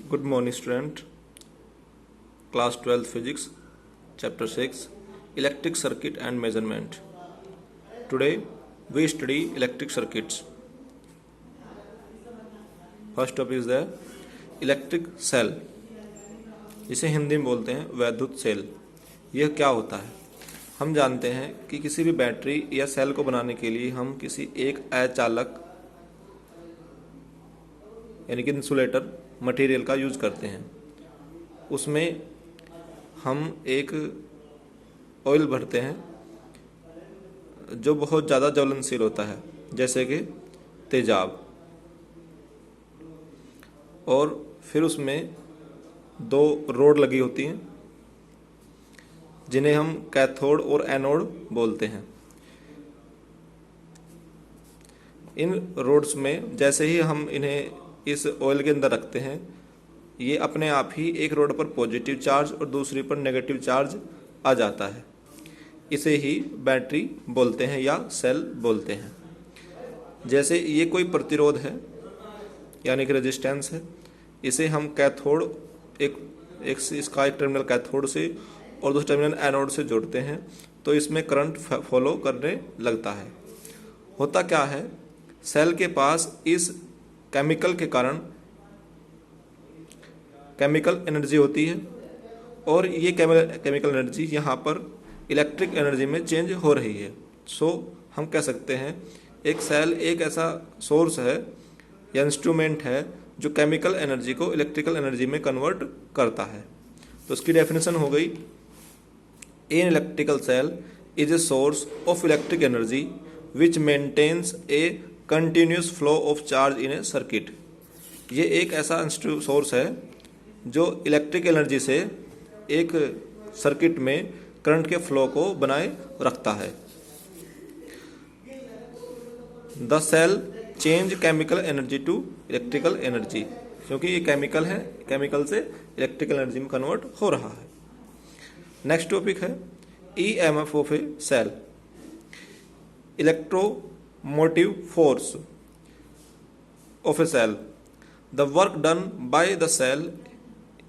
Good morning, student. Class 12 Physics, Chapter 6, Electric Circuit and Measurement. Today, we study electric circuits. First topic is the electric cell, जिसे हिंदी में बोलते हैं वैद्युत cell. यह क्या होता है? हम जानते हैं कि किसी भी बैटरी या सेल को बनाने के लिए हम किसी एक अचालक यानी कि इंसुलेटर मटेरियल का यूज करते हैं। उसमें हम एक ऑयल भरते हैं जो बहुत ज़्यादा ज्वलनशील होता है, जैसे कि तेजाब, और फिर उसमें दो रोड लगी होती हैं जिन्हें हम कैथोड और एनोड बोलते हैं। इन रोड्स में जैसे ही हम इन्हें इस ऑयल के अंदर रखते हैं, ये अपने आप ही एक रोड पर पॉजिटिव चार्ज और दूसरी पर नेगेटिव चार्ज आ जाता है। इसे ही बैटरी बोलते हैं या सेल बोलते हैं। जैसे ये कोई प्रतिरोध है यानी कि रेजिस्टेंस है, इसे हम कैथोड इसका एक टर्मिनल कैथोड से और दूसरा टर्मिनल एनोड से जोड़ते हैं, तो इसमें करंट फॉलो करने लगता है। होता क्या है, सेल के पास इस केमिकल के कारण केमिकल एनर्जी होती है और ये केमिकल एनर्जी यहाँ पर इलेक्ट्रिक एनर्जी में चेंज हो रही है। सो हम कह सकते हैं एक सेल एक ऐसा सोर्स है या इंस्ट्रूमेंट है जो केमिकल एनर्जी को इलेक्ट्रिकल एनर्जी में कन्वर्ट करता है। तो उसकी डेफिनेशन हो गई, an electrical cell is a source of electric energy which maintains a continuous flow of charge in a circuit. ये एक ऐसा सोर्स है जो इलेक्ट्रिक एनर्जी से एक सर्किट में करंट के फ्लो को बनाए रखता है। The cell change chemical energy to electrical energy, क्योंकि ये केमिकल है, केमिकल से इलेक्ट्रिकल एनर्जी में कन्वर्ट हो रहा है। नेक्स्ट टॉपिक है EMF of a cell, electromotive force of a cell, the work done by the cell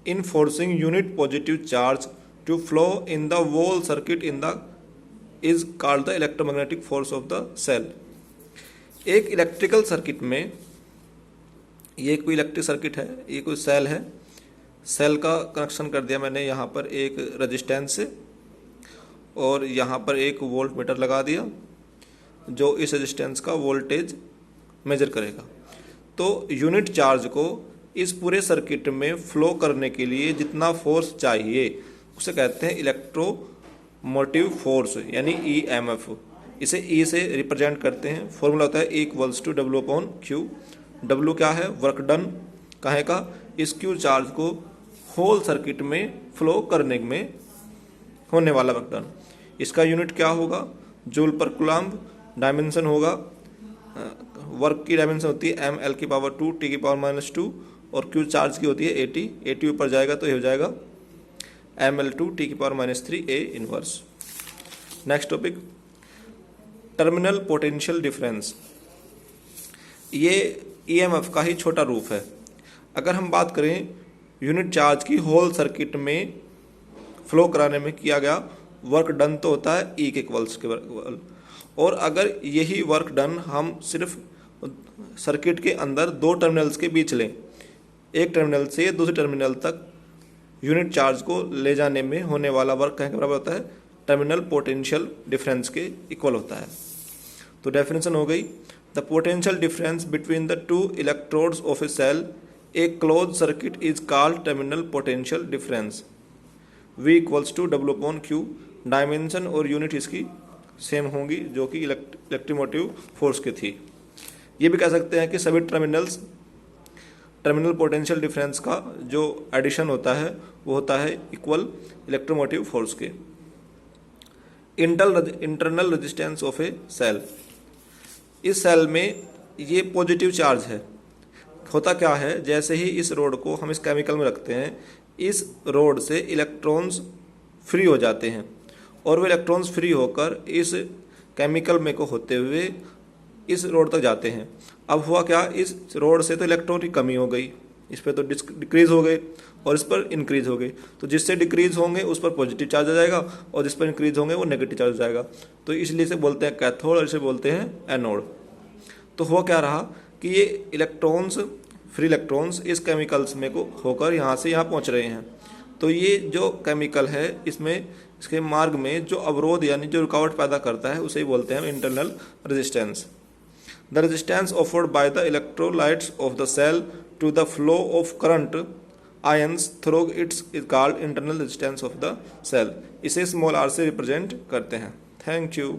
in forcing unit positive charge to flow in the whole circuit is called the electromagnetic force of the cell। एक electrical circuit में, ये कोई electric circuit है, ये कोई cell है, cell का connection कर दिया मैंने यहाँ पर एक रेजिस्टेंस से और यहाँ पर एक वोल्ट मीटर लगा दिया जो इस रेजिस्टेंस का वोल्टेज मेजर करेगा। तो यूनिट चार्ज को इस पूरे सर्किट में फ्लो करने के लिए जितना फोर्स चाहिए उसे कहते हैं इलेक्ट्रोमोटिव फोर्स यानी ईएमएफ। इसे ई से रिप्रेजेंट करते हैं। फॉर्मूला होता है E = W/Q। W क्या है? Work done. काहे का? इस Q चार्ज को होल सर्किट में फ्लो करने में होने वाला वर्क डन। इसका यूनिट क्या होगा? जूल पर कूलम्ब। डायमेंशन होगा, वर्क की डायमेंशन होती है mL⁻², T⁻⁻2 और Q चार्ज की होती है 80। 80 ऊपर जाएगा तो ये हो जाएगा mL2 T⁻³ A inverse. Next topic terminal potential difference. ये ईएमएफ का ही छोटा रूप है। अगर हम बात करें यूनिट चार्ज की होल सर्किट में फ्लो कराने में किया गया वर्क डन तो होता है E के इक्वल्स के, और अगर यही वर्क डन हम सिर्फ सर्किट के अंदर दो टर्मिनल्स के बीच लें, एक टर्मिनल से दूसरे टर्मिनल तक यूनिट चार्ज को ले जाने में होने वाला वर्क कहाँ के बराबर होता है? टर्मिनल पोटेंशियल डिफरेंस के इक्वल होता है। तो डेफिनेशन हो गई, the potential difference between the two electrodes of a cell a close circuit is called terminal potential difference. V = W/Q। Dimension और यूनिट इसकी सेम होंगी जो कि इलेक्ट्रोमोटिव फोर्स की थी। ये भी कह सकते हैं कि सभी टर्मिनल पोटेंशियल डिफरेंस का जो एडिशन होता है वो होता है इक्वल इलेक्ट्रोमोटिव फोर्स के। Internal resistance of a cell, इस सेल में ये पॉजिटिव चार्ज है। होता क्या है, जैसे ही इस रोड को हम इस केमिकल में रखते हैं, इस रोड से इलेक्ट्रॉन्स फ्री हो जाते हैं और वो इलेक्ट्रॉन्स फ्री होकर इस केमिकल में को होते हुए इस रोड तक जाते हैं। अब हुआ क्या, इस रोड से तो इलेक्ट्रॉन की कमी हो गई, इस पर तो डिक्रीज हो गए और इस पर इंक्रीज हो गए। तो जिससे डिक्रीज होंगे उस पर पॉजिटिव चार्ज आ जाएगा और जिस पर इंक्रीज होंगे वो नेगेटिव चार्ज हो जाएगा। तो इसलिए इसे बोलते हैं कैथोड और इसे बोलते हैं एनोड। तो हुआ क्या रहा कि ये इलेक्ट्रॉन्स, फ्री इलेक्ट्रॉन्स इस केमिकल्स में को होकर यहाँ से यहाँ पहुँच रहे हैं। तो ये जो केमिकल है इसमें इसके मार्ग में जो अवरोध यानी जो रुकावट पैदा करता है उसे बोलते हैं internal resistance. The resistance offered by the electrolytes of the cell to the flow of current ions through its is called internal resistance of the cell. इसे स्मॉल आर से रिप्रेजेंट करते हैं। Thank you.